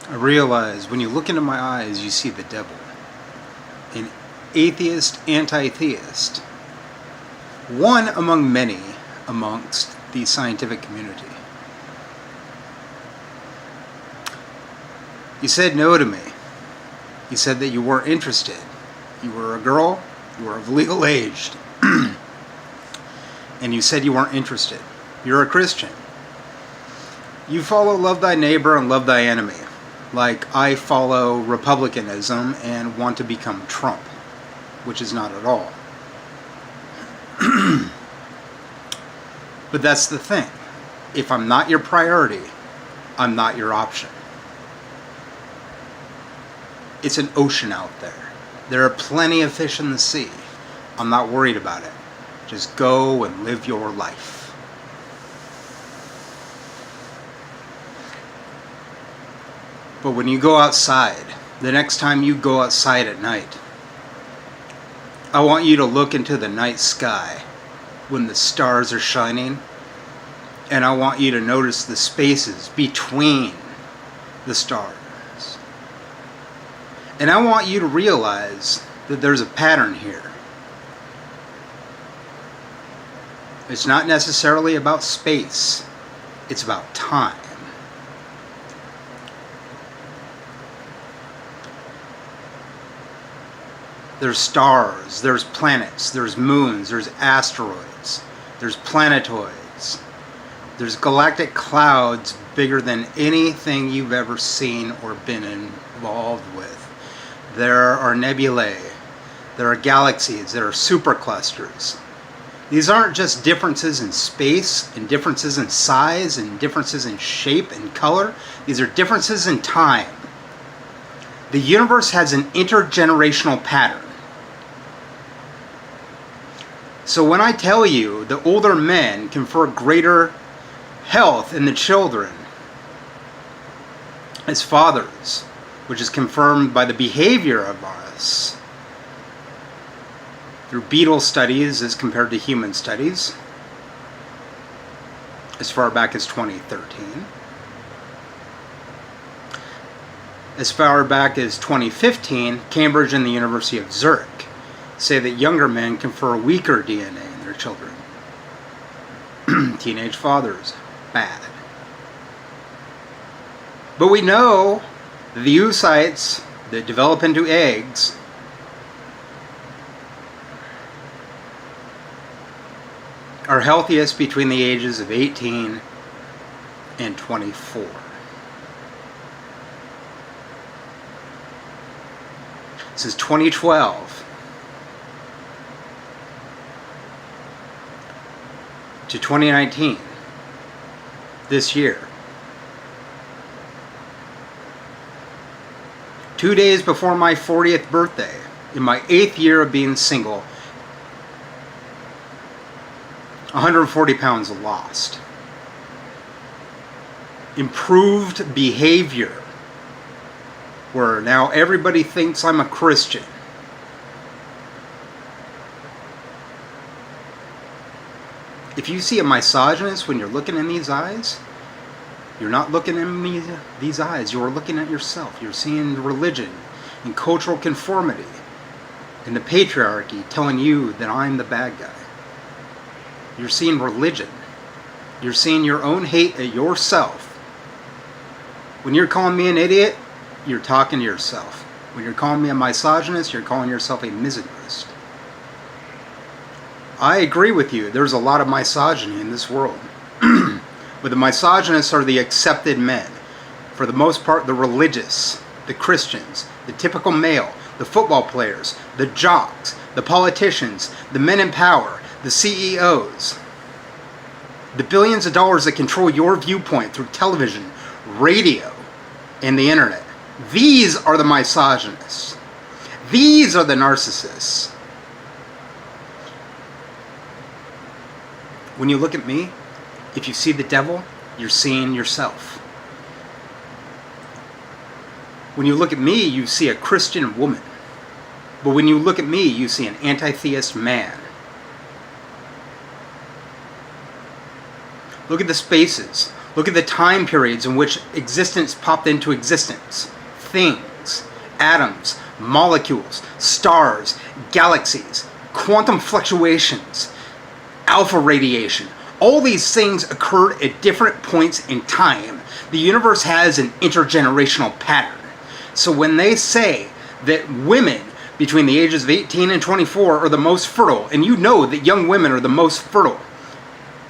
I realize when you look into my eyes, you see the devil. An atheist, anti-theist. One among many amongst the scientific community. You said no to me. You said that you weren't interested. You were a girl, you were of legal age, and you said you weren't interested. You're a Christian. You follow love thy neighbor and love thy enemy, like I follow republicanism and want to become Trump, which is not at all. But that's the thing. If I'm not your priority, I'm not your option. It's an ocean out there. There are plenty of fish in the sea. I'm not worried about it. Just go and live your life. But when you go outside, the next time you go outside at night, I want you to look into the night sky when the stars are shining, and I want you to notice the spaces between the stars. And I want you to realize that there's a pattern here. It's not necessarily about space, it's about time. There's stars, there's planets, there's moons, there's asteroids, there's planetoids, there's galactic clouds bigger than anything you've ever seen or been involved with. There are nebulae, there are galaxies, there are superclusters. These aren't just differences in space and differences in size and differences in shape and color. These are differences in time. The universe has an intergenerational pattern. So when I tell you that older men confer greater health in the children as fathers, which is confirmed by the behavior of us through beetle studies as compared to human studies, as far back as 2013. As far back as 2015, Cambridge and the University of Zurich say that younger men confer weaker DNA in their children. Teenage fathers, bad. But we know that the oocytes that develop into eggs are healthiest between the ages of 18 and 24. This is 2012 to 2019, this year. 2 days before my 40th birthday, in my 8th year of being single, 140 pounds lost. Improved behavior, where now everybody thinks I'm a Christian. If you see a misogynist when you're looking in these eyes, you're not looking in these eyes, you're looking at yourself. You're seeing religion and cultural conformity and the patriarchy telling you that I'm the bad guy. You're seeing religion. You're seeing your own hate at yourself. When you're calling me an idiot, you're talking to yourself. When you're calling me a misogynist, you're calling yourself a misogynist. I agree with you. There's a lot of misogyny in this world. But the misogynists are the accepted men. For the most part, the religious, the Christians, the typical male, the football players, the jocks, the politicians, the men in power, the CEOs, the billions of dollars that control your viewpoint through television, radio, and the internet. These are the misogynists. These are the narcissists. When you look at me, if you see the devil, you're seeing yourself. When you look at me, you see a Christian woman. But when you look at me, you see an anti-theist man. Look at the spaces. Look at the time periods in which existence popped into existence. Things, atoms, molecules, stars, galaxies, quantum fluctuations, alpha radiation. All these things occurred at different points in time. The universe has an intergenerational pattern. So when they say that women between the ages of 18 and 24 are the most fertile, and you know that young women are the most fertile,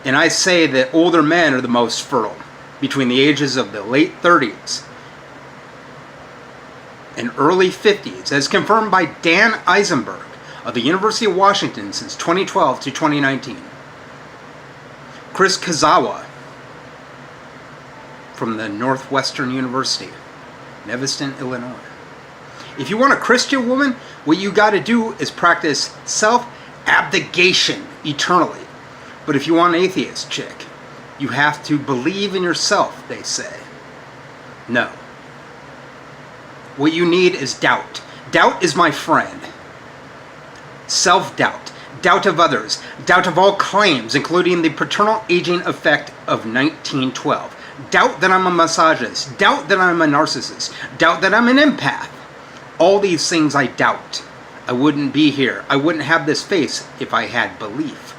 and I say that older men are the most fertile between the ages of the late 30s and early 50s, as confirmed by Dan Eisenberg of the University of Washington since 2012 to 2019. Chris Kazawa from the Northwestern University, Evanston, Illinois. If you want a Christian woman, what you got to do is practice self-abnegation eternally. But if you want an atheist chick, you have to believe in yourself, they say. No. What you need is doubt. Doubt is my friend. Self-doubt. Doubt of others. Doubt of all claims, including the paternal aging effect of 1912. Doubt that I'm a misogynist. Doubt that I'm a narcissist. Doubt that I'm an empath. All these things I doubt. I wouldn't be here. I wouldn't have this face if I had belief.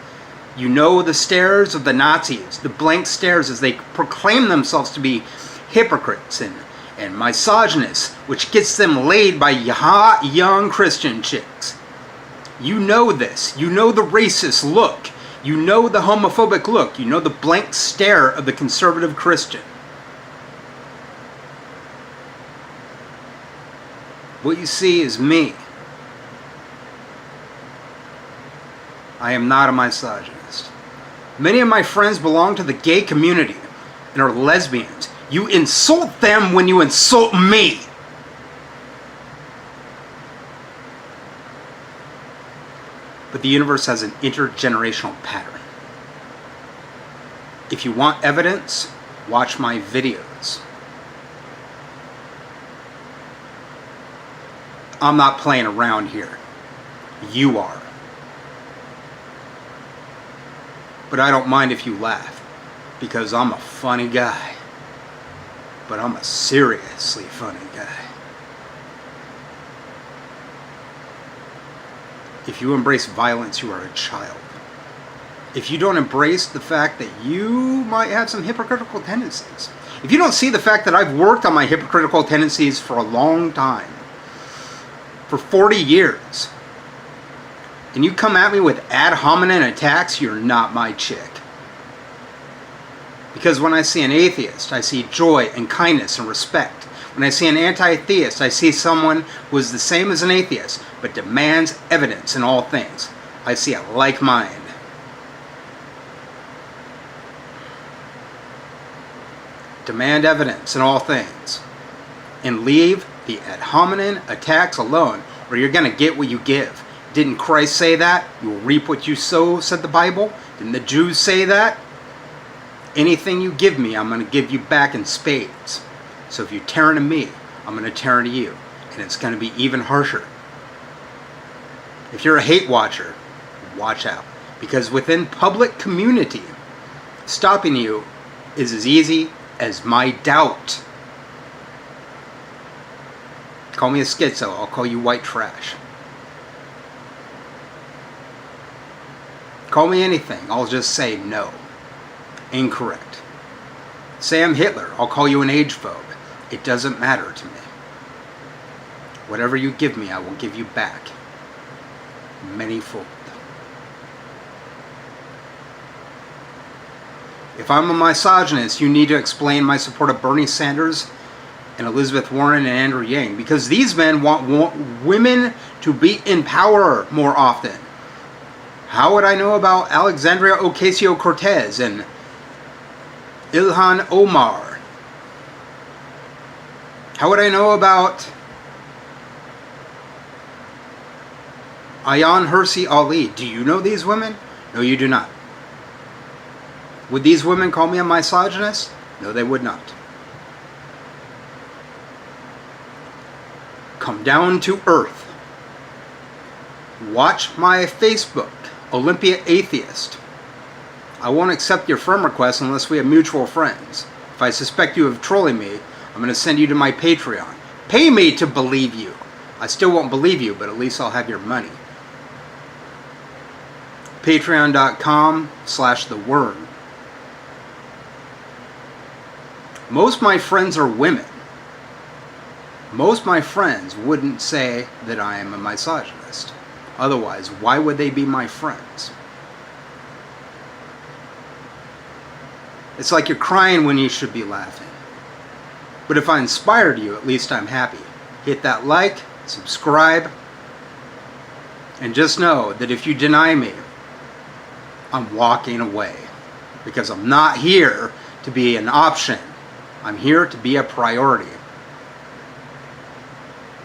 You know the stares of the Nazis, the blank stares as they proclaim themselves to be hypocrites and misogynists, which gets them laid by hot young Christian chicks. You know this. You know the racist look. You know the homophobic look. You know the blank stare of the conservative Christian. What you see is me. I am not a misogynist. Many of my friends belong to the gay community and are lesbians. You insult them when you insult me. But the universe has an intergenerational pattern. If you want evidence, watch my videos. I'm not playing around here. You are. But I don't mind if you laugh, because I'm a funny guy. But I'm a seriously funny guy. If you embrace violence, you are a child. If you don't embrace the fact that you might have some hypocritical tendencies, if you don't see the fact that I've worked on my hypocritical tendencies for a long time, for 40 years, and you come at me with ad hominem attacks, you're not my chick. Because when I see an atheist, I see joy and kindness and respect. When I see an anti-theist, I see someone who is the same as an atheist, but demands evidence in all things. I see a like mind. Demand evidence in all things. And leave the ad hominem attacks alone, or you're going to get what you give. Didn't Christ say that? You will reap what you sow, said the Bible. Didn't the Jews say that? Anything you give me, I'm going to give you back in spades. So if you tear into me, I'm going to tear into you. And it's going to be even harsher. If you're a hate watcher, watch out. Because within public community, stopping you is as easy as my doubt. Call me a schizo, I'll call you white trash. Call me anything, I'll just say no. Incorrect. Say I'm Hitler, I'll call you an age phobe. It doesn't matter to me. Whatever you give me, I will give you back. Manyfold. If I'm a misogynist, you need to explain my support of Bernie Sanders and Elizabeth Warren and Andrew Yang, because these men want women to be in power more often. How would I know about Alexandria Ocasio-Cortez and Ilhan Omar? How would I know about Ayaan Hirsi Ali? Do you know these women? No, you do not. Would these women call me a misogynist? No, they would not. Come down to earth. Watch my Facebook, Olympia Atheist. I won't accept your friend request unless we have mutual friends. If I suspect you of trolling me, I'm going to send you to my Patreon. Pay me to believe you. I still won't believe you, but at least I'll have your money. Patreon.com/thewern. Most of my friends are women. Most of my friends wouldn't say that I am a misogynist. Otherwise, why would they be my friends? It's like you're crying when you should be laughing. But if I inspired you, at least I'm happy. Hit that like, subscribe, and just know that if you deny me, I'm walking away. Because I'm not here to be an option. I'm here to be a priority.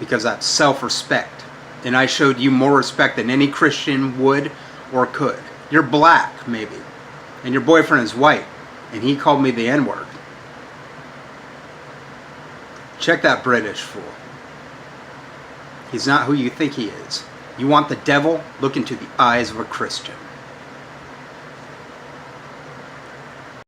Because that's self-respect. And I showed you more respect than any Christian would or could. You're black, maybe. And your boyfriend is white. And he called me the N-word. Check that British fool. He's not who you think he is. You want the devil? Look into the eyes of a Christian.